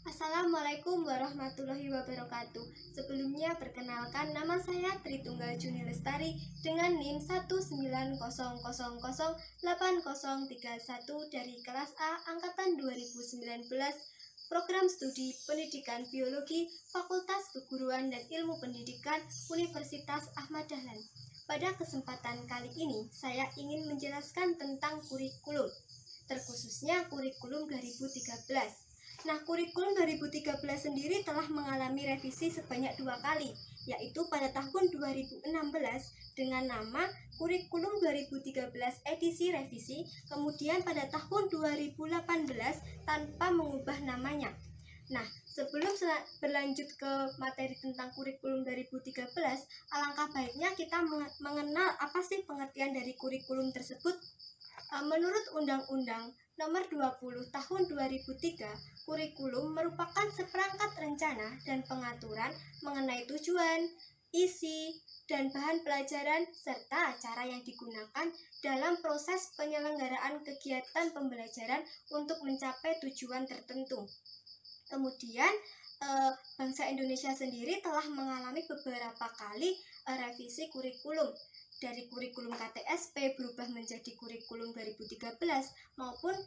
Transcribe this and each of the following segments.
Assalamualaikum warahmatullahi wabarakatuh. Sebelumnya perkenalkan, nama saya Tritunggal Juni Lestari dengan NIM 190008031 dari kelas A angkatan 2019, Program Studi Pendidikan Biologi, Fakultas Keguruan dan Ilmu Pendidikan, Universitas Ahmad Dahlan. Pada kesempatan kali ini, saya ingin menjelaskan tentang kurikulum, terkhususnya kurikulum 2013. Nah, kurikulum 2013 sendiri telah mengalami revisi sebanyak 2 kali, yaitu pada tahun 2016 dengan nama Kurikulum 2013 edisi revisi, kemudian pada tahun 2018 tanpa mengubah namanya. Nah, sebelum berlanjut ke materi tentang kurikulum 2013, alangkah baiknya kita mengenal apa sih pengertian dari kurikulum tersebut. Menurut Undang-Undang Nomor 20 Tahun 2003, kurikulum merupakan seperangkat rencana dan pengaturan mengenai tujuan, isi, dan bahan pelajaran serta cara yang digunakan dalam proses penyelenggaraan kegiatan pembelajaran untuk mencapai tujuan tertentu. Kemudian, bangsa Indonesia sendiri telah mengalami beberapa kali revisi kurikulum. Dari kurikulum KTSP berubah menjadi kurikulum 2013 maupun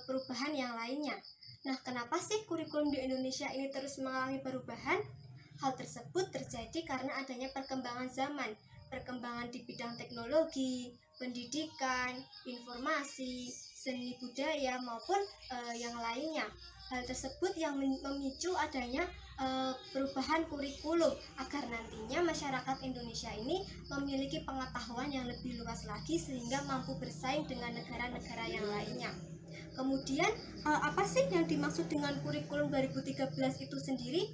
perubahan yang lainnya. Nah, kenapa sih kurikulum di Indonesia ini terus mengalami perubahan? Hal tersebut terjadi karena adanya perkembangan zaman, perkembangan di bidang teknologi, pendidikan, informasi, seni budaya maupun yang lainnya. Hal tersebut yang memicu adanya perubahan kurikulum agar nantinya masyarakat Indonesia ini memiliki pengetahuan yang lebih luas lagi sehingga mampu bersaing dengan negara-negara yang lainnya. Kemudian apa sih yang dimaksud dengan kurikulum 2013 itu sendiri?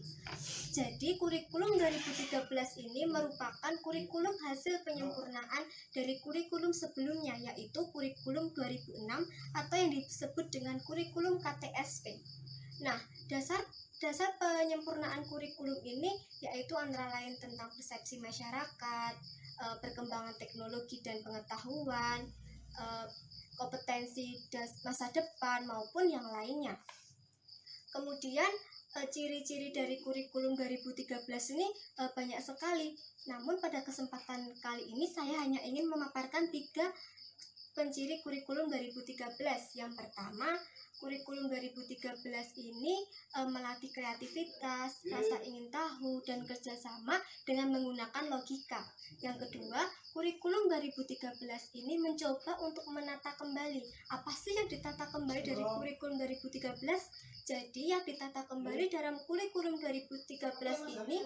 Jadi kurikulum 2013 ini merupakan kurikulum hasil penyempurnaan dari kurikulum sebelumnya, yaitu kurikulum 2006 atau yang disebut dengan kurikulum KTSP. Nah, dasar penyempurnaan kurikulum ini yaitu antara lain tentang persepsi masyarakat, perkembangan teknologi dan pengetahuan, kompetensi masa depan maupun yang lainnya. Kemudian ciri-ciri dari kurikulum 2013 ini banyak sekali. Namun pada kesempatan kali ini saya hanya ingin memaparkan 3 penciri kurikulum 2013. Yang pertama, kurikulum 2013 ini melatih kreativitas, rasa ingin tahu, dan kerjasama dengan menggunakan logika. Yang kedua, kurikulum 2013 ini mencoba untuk menata kembali. Apa sih yang ditata kembali dari kurikulum 2013? Jadi yang ditata kembali dalam kurikulum 2013 ini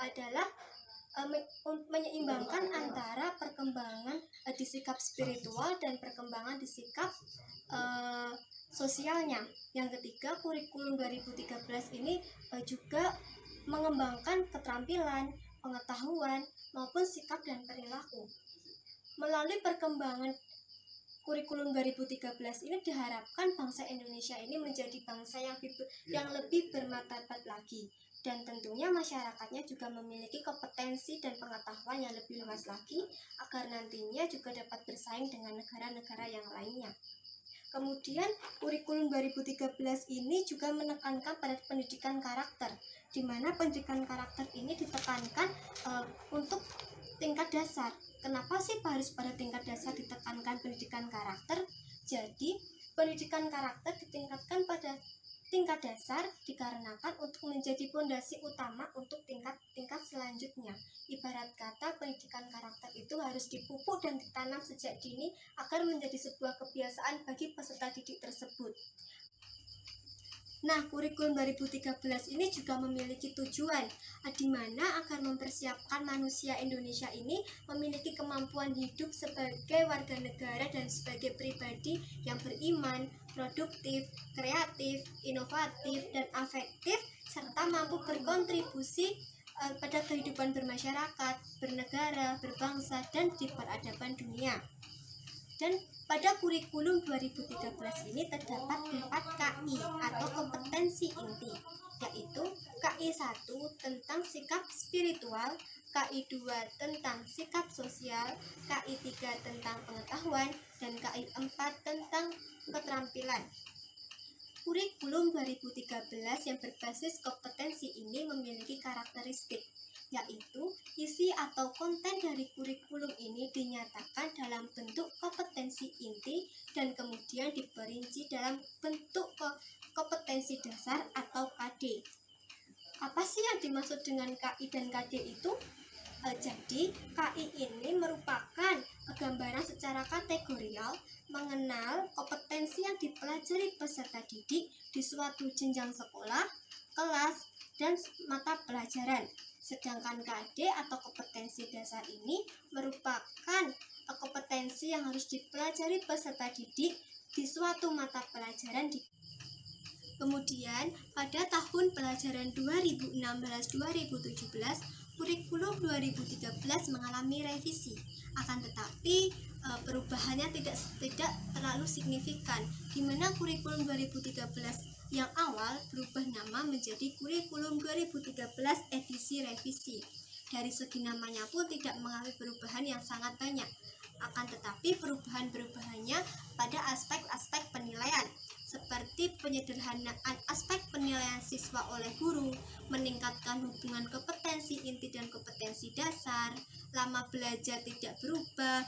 adalah menyeimbangkan antara perkembangan di sikap spiritual dan perkembangan di sikap sosialnya. Yang ketiga, kurikulum 2013 ini juga mengembangkan keterampilan, pengetahuan, maupun sikap dan perilaku. Melalui perkembangan kurikulum 2013 ini diharapkan bangsa Indonesia ini menjadi bangsa yang lebih bermartabat lagi. Dan tentunya masyarakatnya juga memiliki kompetensi dan pengetahuan yang lebih luas lagi agar nantinya juga dapat bersaing dengan negara-negara yang lainnya. Kemudian kurikulum 2013 ini juga menekankan pada pendidikan karakter, di mana pendidikan karakter ini ditekankan untuk tingkat dasar. Kenapa sih harus pada tingkat dasar ditekankan pendidikan karakter? Jadi pendidikan karakter ditingkatkan pada tingkat dasar dikarenakan untuk menjadi fondasi utama untuk tingkat selanjutnya. Ibarat kata, pendidikan karakter itu harus dipupuk dan ditanam sejak dini agar menjadi sebuah kebiasaan bagi peserta didik tersebut. Nah, kurikulum 2013 ini juga memiliki tujuan, di mana agar mempersiapkan manusia Indonesia ini memiliki kemampuan hidup sebagai warga negara dan sebagai pribadi yang beriman, produktif, kreatif, inovatif, dan afektif, serta mampu berkontribusi pada kehidupan bermasyarakat, bernegara, berbangsa, dan di peradaban dunia. Dan pada kurikulum 2013 ini terdapat 4 KI atau kompetensi inti, yaitu KI 1 tentang sikap spiritual, KI 2 tentang sikap sosial, KI 3 tentang pengetahuan, dan KI 4 tentang keterampilan. Kurikulum 2013 yang berbasis kompetensi ini memiliki karakteristik, yaitu isi atau konten dari kurikulum ini dinyatakan dalam bentuk kompetensi inti dan kemudian diperinci dalam bentuk kompetensi dasar atau KD. Apa sih yang dimaksud dengan KI dan KD itu? Jadi KI ini merupakan gambaran secara kategorial mengenal kompetensi yang dipelajari peserta didik di suatu jenjang sekolah, kelas, dan mata pelajaran. Sedangkan KD atau kompetensi dasar ini merupakan kompetensi yang harus dipelajari peserta didik di suatu mata pelajaran. Kemudian pada tahun pelajaran 2016-2017 Kurikulum 2013 mengalami revisi, akan tetapi perubahannya tidak terlalu signifikan, di mana kurikulum 2013 yang awal berubah nama menjadi Kurikulum 2013 edisi revisi. Dari segi namanya pun tidak mengalami perubahan yang sangat banyak, akan tetapi perubahan-perubahannya pada aspek-aspek penilaian, seperti penyederhanaan aspek penilaian siswa oleh guru, meningkatkan hubungan kompetensi inti dan kompetensi dasar, lama belajar tidak berubah,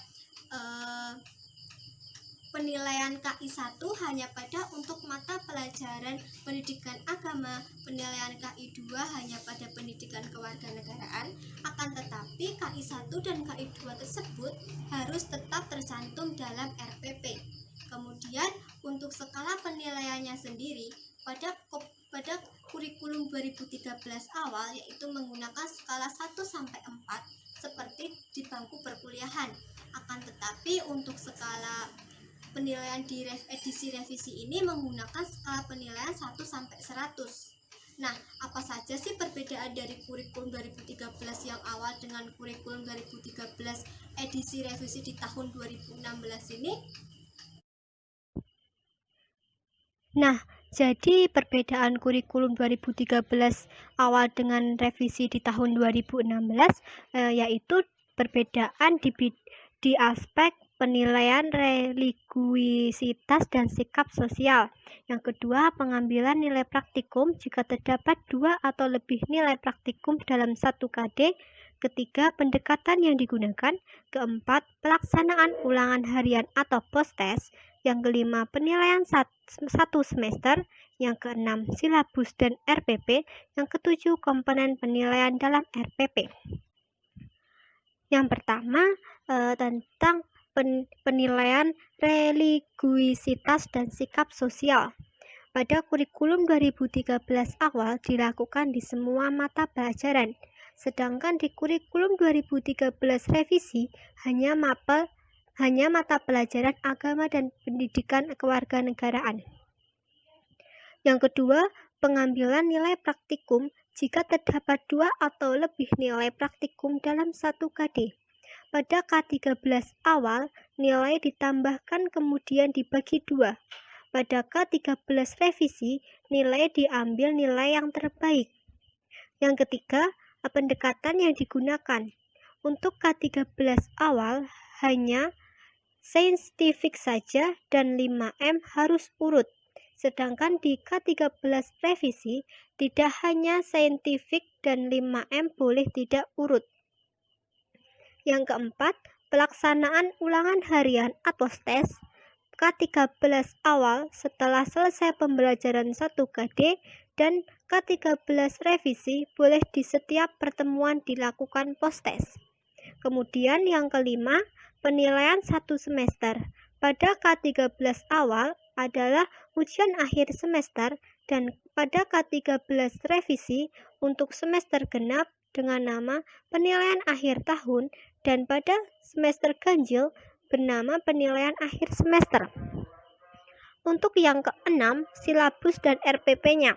penilaian KI 1 hanya pada untuk mata pelajaran pendidikan agama, penilaian KI 2 hanya pada pendidikan kewarganegaraan, akan tetapi KI 1 dan KI 2 tersebut harus tetap tercantum dalam RPP. Kemudian untuk skala penilaiannya sendiri pada kurikulum 2013 awal yaitu menggunakan skala 1 sampai 4 seperti di bangku perkuliahan. Akan tetapi untuk skala penilaian di edisi revisi ini menggunakan skala penilaian 1 sampai 100. Nah, apa saja sih perbedaan dari kurikulum 2013 yang awal dengan kurikulum 2013 edisi revisi di tahun 2016 ini? Nah, jadi perbedaan kurikulum 2013 awal dengan revisi di tahun 2016 yaitu perbedaan di aspek penilaian religiusitas dan sikap sosial. Yang kedua, pengambilan nilai praktikum jika terdapat 2 atau lebih nilai praktikum dalam 1 KD. Ketiga, pendekatan yang digunakan. Keempat, pelaksanaan ulangan harian atau post-test. Yang kelima, penilaian 1 semester. Yang keenam, silabus dan RPP. Yang ketujuh, komponen penilaian dalam RPP. Yang pertama, tentang penilaian religiusitas dan sikap sosial. Pada kurikulum 2013 awal dilakukan di semua mata pelajaran, sedangkan di kurikulum 2013 revisi hanya mata pelajaran agama dan pendidikan kewarganegaraan. Yang kedua, pengambilan nilai praktikum jika terdapat 2 atau lebih nilai praktikum dalam 1 KD. Pada K13 awal, nilai ditambahkan kemudian dibagi 2. Pada K13 revisi, nilai diambil nilai yang terbaik. Yang ketiga, pendekatan yang digunakan. Untuk K13 awal, hanya saintifik saja dan 5M harus urut. Sedangkan di K13 revisi, tidak hanya saintifik dan 5M boleh tidak urut. Yang keempat, pelaksanaan ulangan harian atau tes. K13 awal setelah selesai pembelajaran 1 KD dan K13 revisi boleh di setiap pertemuan dilakukan post-test. Kemudian yang kelima, penilaian 1 semester. Pada K13 awal adalah ujian akhir semester dan pada K13 revisi untuk semester genap dengan nama penilaian akhir tahun dan pada semester ganjil bernama penilaian akhir semester. Untuk yang keenam, silabus dan RPP-nya.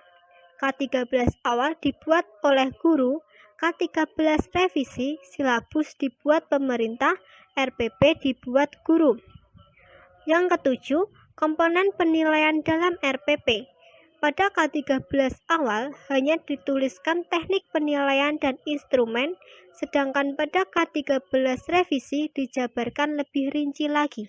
K13 awal dibuat oleh guru, K13 revisi silabus dibuat pemerintah, RPP dibuat guru. Yang ketujuh, komponen penilaian dalam RPP. Pada K13 awal hanya dituliskan teknik penilaian dan instrumen, sedangkan pada K13 revisi dijabarkan lebih rinci lagi.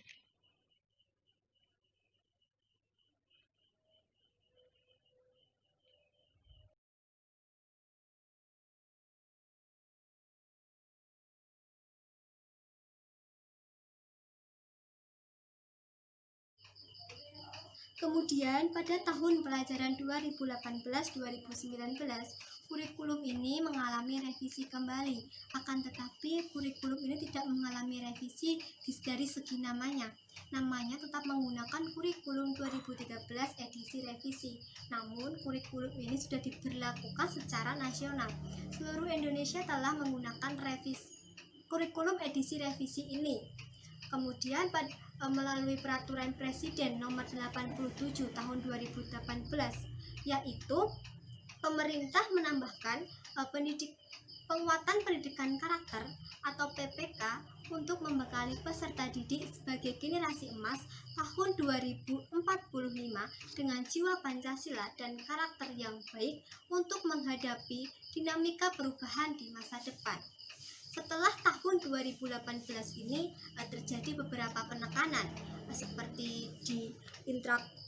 Kemudian pada tahun pelajaran 2018-2019, kurikulum ini mengalami revisi kembali. Akan tetapi kurikulum ini tidak mengalami revisi dari segi namanya. Namanya tetap menggunakan kurikulum 2013 edisi revisi. Namun kurikulum ini sudah diberlakukan secara nasional. Seluruh Indonesia telah menggunakan kurikulum edisi revisi ini. Kemudian melalui peraturan Presiden nomor 87 tahun 2018, yaitu pemerintah menambahkan penguatan pendidikan karakter atau PPK untuk membekali peserta didik sebagai generasi emas tahun 2045 dengan jiwa Pancasila dan karakter yang baik untuk menghadapi dinamika perubahan di masa depan. Setelah tahun 2018 ini terjadi beberapa penekanan seperti di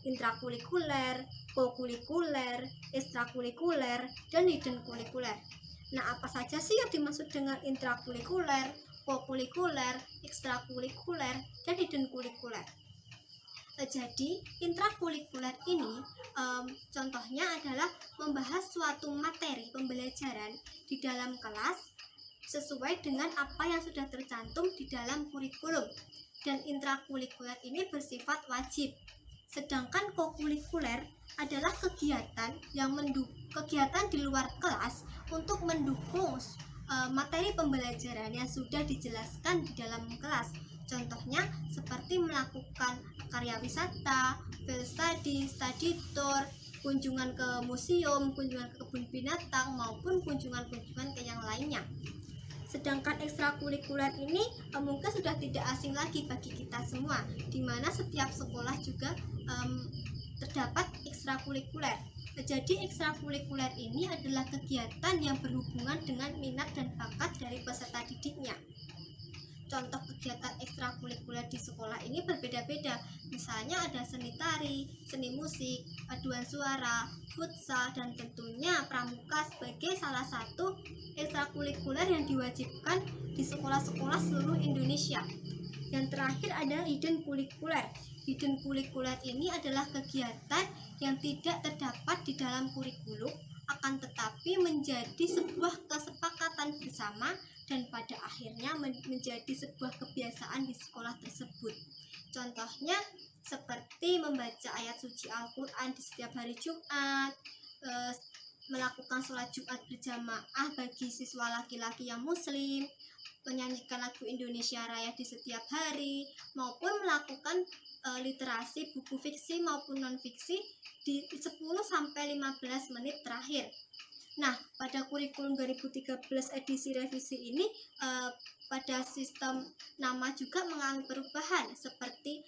intrakurikuler, kokurikuler, ekstrakurikuler, dan hidden kurikuler. Nah, apa saja sih yang dimaksud dengan intrakurikuler, kokurikuler, ekstrakurikuler, dan hidden kurikuler? Jadi intrakurikuler ini contohnya adalah membahas suatu materi pembelajaran di dalam kelas sesuai dengan apa yang sudah tercantum di dalam kurikulum, dan intrakurikuler ini bersifat wajib. Sedangkan kokurikuler adalah kegiatan di luar kelas untuk mendukung materi pembelajaran yang sudah dijelaskan di dalam kelas. Contohnya seperti melakukan karya wisata, field study, study tour, kunjungan ke museum, kunjungan ke kebun binatang, maupun kunjungan-kunjungan ke yang lainnya. Sedangkan ekstrakurikuler ini mungkin sudah tidak asing lagi bagi kita semua, di mana setiap sekolah juga terdapat ekstrakurikuler. Jadi ekstrakurikuler ini adalah kegiatan yang berhubungan dengan minat dan bakat dari peserta didiknya. Contoh kegiatan ekstrakurikuler di sekolah ini berbeda-beda. Misalnya ada seni tari, seni musik, paduan suara, futsal, dan tentunya pramuka sebagai salah satu ekstrakurikuler yang diwajibkan di sekolah-sekolah seluruh Indonesia. Yang terakhir ada hidden kurikuler. Hidden kurikuler ini adalah kegiatan yang tidak terdapat di dalam kurikulum, akan tetapi menjadi sebuah kesepakatan bersama dan pada akhirnya menjadi sebuah kebiasaan di sekolah tersebut. Contohnya seperti membaca ayat suci Al-Quran di setiap hari Jumat, melakukan sholat Jumat berjamaah bagi siswa laki-laki yang muslim, menyanyikan lagu Indonesia Raya di setiap hari, maupun melakukan literasi buku fiksi maupun non-fiksi di 10-15 menit terakhir. Nah, pada kurikulum 2013 edisi revisi ini pada sistem nama juga mengalami perubahan, seperti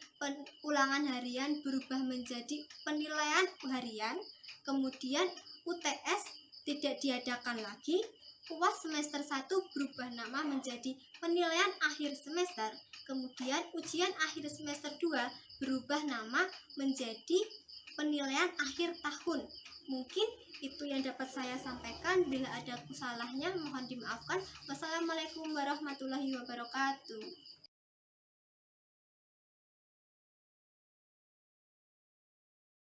ulangan harian berubah menjadi penilaian harian, kemudian UTS tidak diadakan lagi, UAS semester 1 berubah nama menjadi penilaian akhir semester, kemudian ujian akhir semester 2 berubah nama menjadi penilaian akhir tahun. Mungkin itu yang dapat saya sampaikan. Bila ada kesalahannya mohon dimaafkan. Wassalamualaikum warahmatullahi wabarakatuh.